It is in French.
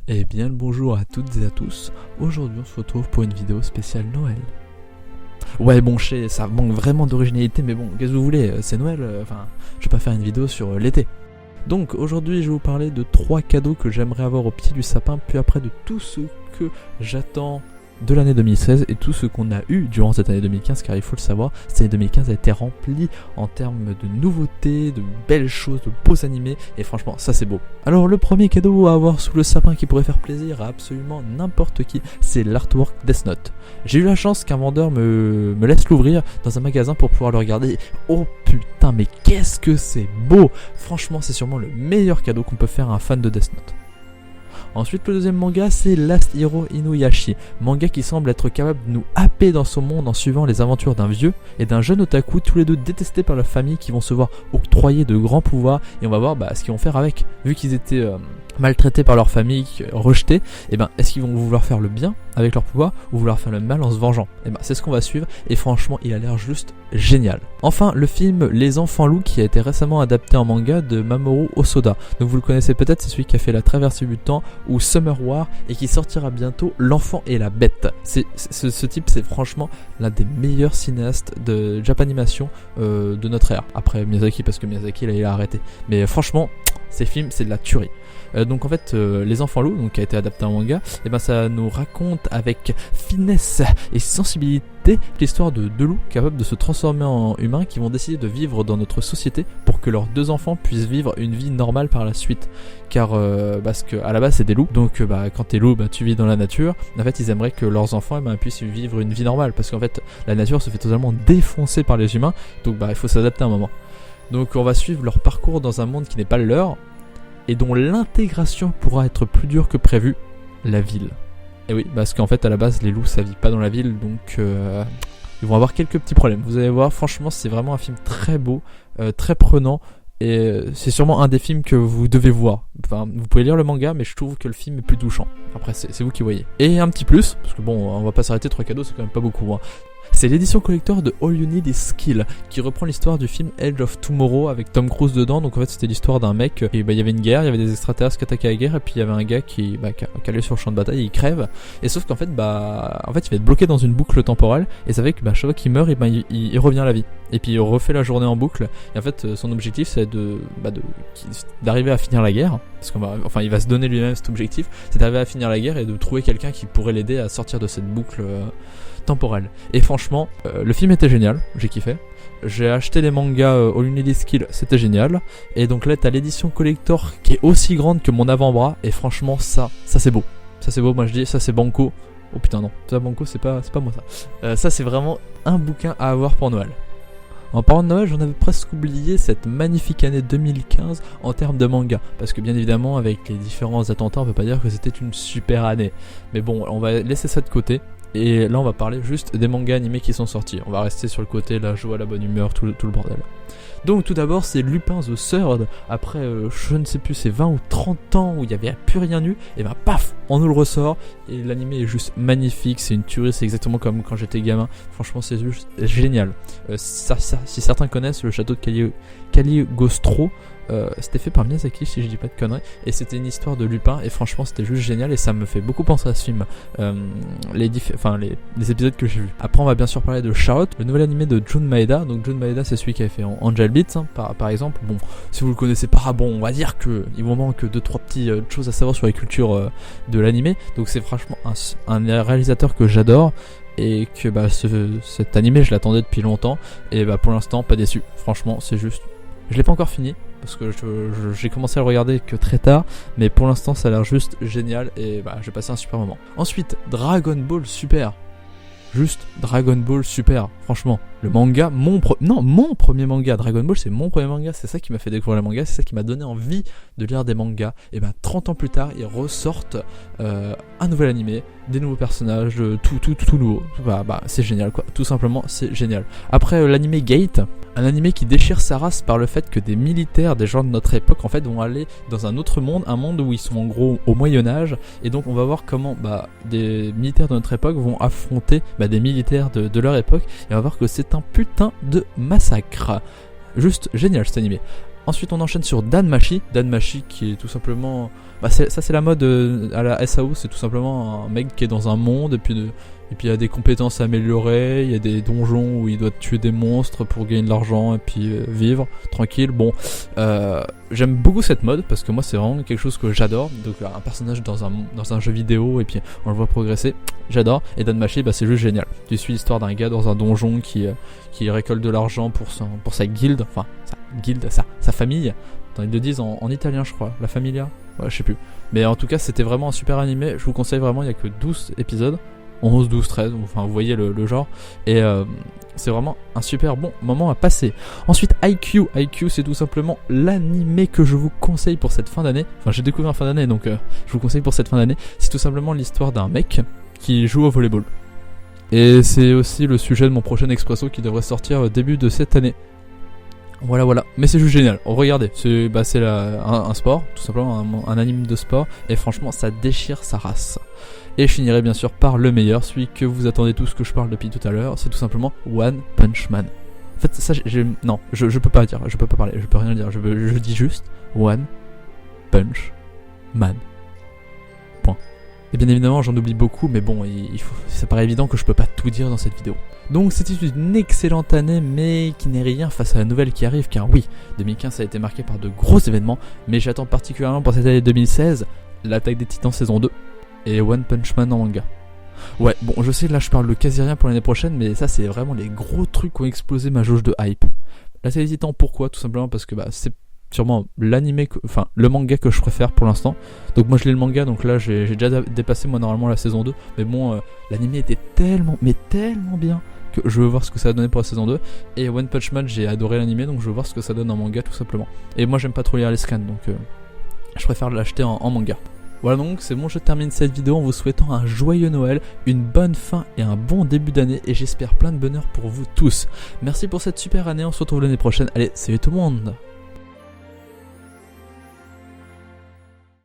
Eh bien le bonjour à toutes et à tous, aujourd'hui on se retrouve pour une vidéo spéciale Noël. Ouais bon je sais, ça manque vraiment d'originalité mais bon, qu'est-ce que vous voulez, c'est Noël, je vais pas faire une vidéo sur l'été. Donc aujourd'hui je vais vous parler de 3 cadeaux que j'aimerais avoir au pied du sapin, puis après de tout ce que j'attends de l'année 2016 et tout ce qu'on a eu durant cette année 2015, car il faut le savoir, cette année 2015 a été remplie en termes de nouveautés, de belles choses, de beaux animés, et franchement ça c'est beau. Alors le premier cadeau à avoir sous le sapin qui pourrait faire plaisir à absolument n'importe qui, c'est l'artwork Death Note. J'ai eu la chance qu'un vendeur me laisse l'ouvrir dans un magasin pour pouvoir le regarder. Oh putain, mais qu'est-ce que c'est beau! Franchement c'est sûrement le meilleur cadeau qu'on peut faire à un fan de Death Note. Ensuite, le deuxième manga, c'est Last Hero Inuyasha, manga qui semble être capable de nous happer dans son monde en suivant les aventures d'un vieux et d'un jeune otaku, tous les deux détestés par leur famille, qui vont se voir octroyer de grands pouvoirs, et on va voir ce qu'ils vont faire avec. Vu qu'ils étaient maltraités par leur famille, rejetés, est-ce qu'ils vont vouloir faire le bien avec leur pouvoir ou vouloir faire le mal en se vengeant? C'est ce qu'on va suivre, et franchement il a l'air juste génial. Enfin, le film Les Enfants Loups, qui a été récemment adapté en manga de Mamoru Hosoda. Donc vous le connaissez peut-être, c'est celui qui a fait La Traversée du Temps ou Summer War, et qui sortira bientôt L'Enfant et la Bête. Ce type, c'est franchement l'un des meilleurs cinéastes de Japanimation de notre ère. Après Miyazaki, parce que Miyazaki là, il a arrêté. Mais franchement, ces films, c'est de la tuerie. Donc en fait, Les Enfants Loups, donc, qui a été adapté en manga, ça nous raconte avec finesse et sensibilité l'histoire de deux loups capables de se transformer en humains, qui vont décider de vivre dans notre société pour que leurs 2 enfants puissent vivre une vie normale par la suite. Car parce que à la base c'est des loups, donc quand t'es loup, tu vis dans la nature. En fait ils aimeraient que leurs enfants puissent vivre une vie normale, parce qu'en fait la nature se fait totalement défoncer par les humains, donc il faut s'adapter à un moment. Donc on va suivre leur parcours dans un monde qui n'est pas le leur, et dont l'intégration pourra être plus dure que prévu, la ville. Et oui, parce qu'en fait à la base les loups ça vit pas dans la ville, donc ils vont avoir quelques petits problèmes. Vous allez voir, franchement c'est vraiment un film très beau, très prenant, et c'est sûrement un des films que vous devez voir. Enfin, vous pouvez lire le manga, mais je trouve que le film est plus touchant. Après c'est vous qui voyez. Et un petit plus, parce que bon, on va pas s'arrêter, 3 cadeaux c'est quand même pas beaucoup, hein. C'est l'édition collector de All You Need Is Skill, qui reprend l'histoire du film Edge of Tomorrow avec Tom Cruise dedans. Donc en fait c'était l'histoire d'un mec, et il y avait une guerre, il y avait des extraterrestres qui attaquaient la guerre, et puis il y avait un gars qui allait sur le champ de bataille et il crève. Et sauf qu'en fait il va être bloqué dans une boucle temporelle, et ça fait que chaque fois qu'il meurt, il revient à la vie. Et puis il refait la journée en boucle, et en fait son objectif c'est d'arriver à finir la guerre, parce il va se donner lui-même cet objectif, c'est d'arriver à finir la guerre et de trouver quelqu'un qui pourrait l'aider à sortir de cette boucle temporelle. Et franchement le film était génial, j'ai kiffé. J'ai acheté les mangas All You Need Is Skill, c'était génial. Et donc là t'as l'édition collector qui est aussi grande que mon avant-bras, et franchement ça c'est beau. Ça c'est beau, moi je dis ça c'est banco. Oh putain non, ça banco c'est pas moi ça. Ça c'est vraiment un bouquin à avoir pour Noël. En parlant de Noël, j'en avais presque oublié cette magnifique année 2015 en termes de manga, parce que bien évidemment avec les différents attentats on peut pas dire que c'était une super année. Mais bon, on va laisser ça de côté, et là on va parler juste des mangas animés qui sont sortis. On va rester sur le côté la joie, la bonne humeur, tout le bordel. Donc tout d'abord c'est Lupin the Third, après je ne sais plus, c'est 20 ou 30 ans où il n'y avait plus rien eu, et paf, on nous le ressort, et l'animé est juste magnifique, c'est une tuerie, c'est exactement comme quand j'étais gamin, franchement c'est juste génial. Si certains connaissent le château de Cagliostro, c'était fait par Miyazaki si je dis pas de conneries, et c'était une histoire de Lupin, et franchement c'était juste génial, et ça me fait beaucoup penser à ce film, les épisodes que j'ai vus. Après on va bien sûr parler de Charlotte, le nouvel animé de Jun Maeda. Donc Jun Maeda c'est celui qui avait fait Angel Beats, par exemple. Bon, si vous le connaissez pas, on va dire que il vous manque 2-3 petites choses à savoir sur la culture de l'animé. Donc c'est franchement un réalisateur que j'adore, et que cet animé je l'attendais depuis longtemps, et pour l'instant pas déçu. Franchement c'est juste, je l'ai pas encore fini parce que j'ai commencé à le regarder que très tard, mais pour l'instant ça a l'air juste génial, et j'ai passé un super moment. Ensuite Dragon Ball Super, juste Dragon Ball Super, franchement le manga, mon premier manga, Dragon Ball c'est mon premier manga, c'est ça qui m'a fait découvrir le manga, c'est ça qui m'a donné envie de lire des mangas. Et 30 ans plus tard ils ressortent un nouvel animé, des nouveaux personnages, tout nouveau, c'est génial quoi, tout simplement c'est génial. Après l'animé Gate, un animé qui déchire sa race par le fait que des militaires, des gens de notre époque en fait vont aller dans un autre monde, un monde où ils sont en gros au Moyen-Âge, et donc on va voir comment des militaires de notre époque vont affronter des militaires de leur époque, et on va voir que c'est un putain de massacre. Juste génial cet animé. Ensuite on enchaîne sur Danmachi. Danmachi qui est tout simplement... ça c'est la mode à la SAO, c'est tout simplement un mec qui est dans un monde et puis il a des compétences améliorées, il y a des donjons où il doit tuer des monstres pour gagner de l'argent et puis vivre tranquille. Bon, j'aime beaucoup cette mode parce que moi c'est vraiment quelque chose que j'adore. Donc un personnage dans un jeu vidéo et puis on le voit progresser, j'adore. Et Danmachi c'est juste génial. Tu suis l'histoire d'un gars dans un donjon qui récolte de l'argent pour sa guilde, enfin sa famille. Attends, ils le disent en italien je crois, la familia. Ouais, je sais plus. Mais en tout cas c'était vraiment un super animé, je vous conseille vraiment, il n'y a que 12 épisodes. 11, 12, 13, enfin vous voyez le genre. Et c'est vraiment un super bon moment à passer. Ensuite IQ c'est tout simplement l'animé que je vous conseille pour cette fin d'année. Enfin j'ai découvert en fin d'année donc je vous conseille pour cette fin d'année. C'est tout simplement l'histoire d'un mec qui joue au volleyball. Et c'est aussi le sujet de mon prochain Expresso qui devrait sortir au début de cette année. Voilà, mais c'est juste génial. Regardez, c'est un sport, tout simplement un anime de sport, et franchement ça déchire sa race. Et je finirai bien sûr par le meilleur, celui que vous attendez tous que je parle depuis tout à l'heure, c'est tout simplement One Punch Man. En fait ça je peux pas dire, je peux pas parler, je peux rien dire, je dis juste One Punch Man. Point. Et bien évidemment j'en oublie beaucoup, mais bon, ça paraît évident que je peux pas tout dire dans cette vidéo. Donc c'était une excellente année, mais qui n'est rien face à la nouvelle qui arrive, car oui, 2015 a été marqué par de gros événements, mais j'attends particulièrement pour cette année 2016, l'Attaque des Titans saison 2, et One Punch Man en manga. Ouais, bon, je sais, là je parle de quasi rien pour l'année prochaine, mais ça c'est vraiment les gros trucs qui ont explosé ma jauge de hype. L'Attaque des Titans, pourquoi? Tout simplement parce que c'est sûrement le manga que je préfère pour l'instant. Donc moi je lis le manga, donc là j'ai déjà dépassé moi normalement la saison 2, mais bon, l'anime était tellement bien que je veux voir ce que ça va donner pour la saison 2. Et One Punch Man, j'ai adoré l'anime, donc je veux voir ce que ça donne en manga tout simplement. Et moi j'aime pas trop lire les scans, donc je préfère l'acheter en manga. Voilà, donc c'est bon, je termine cette vidéo en vous souhaitant un joyeux Noël, une bonne fin et un bon début d'année, et j'espère plein de bonheur pour vous tous. Merci pour cette super année, on se retrouve l'année prochaine. Allez, salut tout le monde!